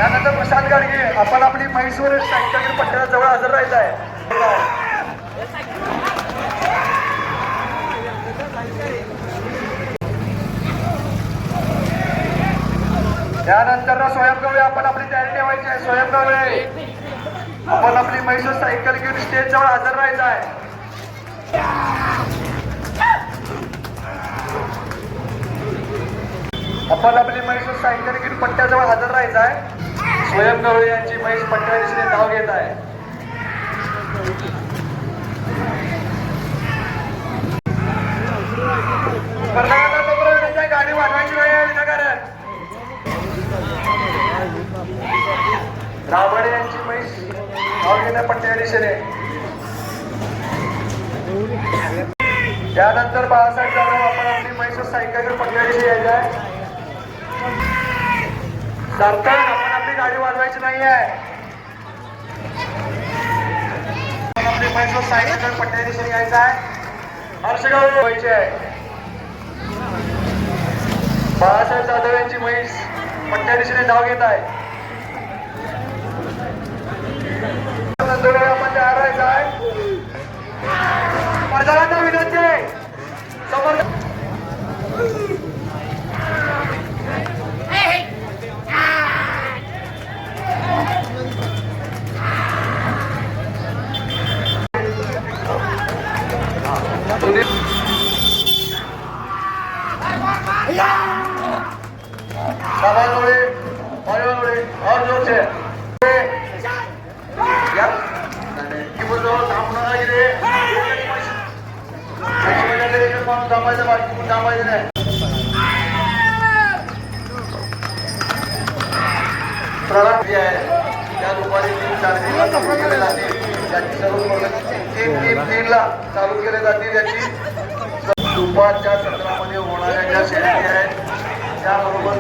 त्यानंतर प्रशांत गाडगे आपण आपली म्हैसूर साहित्यातील पट्ट्याला जवळ हजर राहायचं आहे. त्यानंतर स्वयंगवळे आपण आपली तयारी ठेवायची आहे. स्वयंगवळे आपण आपली म्हैसूर सायकल घेऊन स्टेज जवळ हजर राहायचं आहे. आपण आपली म्हैसूर सायकल घेऊन पट्ट्याजवळ हजर राहायचं आहे. स्वयंगवळे यांची म्हैस पट्ट्या दिशेने धाव घेत आहे. गाडी वाढवायची नाही आहे विनाकारण. रावडे यांची म्हैस धाव घेण्या पट्ट्या दिशेने. त्यानंतर बाळासाहेब जाधव आपण आपली म्हैसूर सायकल घेऊन पट्ट्या दिशेने यायचं आहे. सरकार आपण आपली गाडी वाढवायची नाही आहे. आपण आपली म्हैसूर सायकल घेऊन पट्ट्या दिशेने यायचं आहे. हर्षगाव व्हायचे आहे. बाळासाहेब जाधव यांची म्हैस पट्ट्या दिशेने धाव घेत आहे. आपण तयार राहायचं आहे. स्पर्धकांना विनंती आहे. और जोर से थांबायचं नाही. प्रणाली आहे त्या दुपारी 3:30 चालू केले जातील. याची सर्व 3:03 चालू केले जातील. याची दुपारच्या सत्रामध्ये होणाऱ्या ज्या शर्यती आहेत त्याबरोबर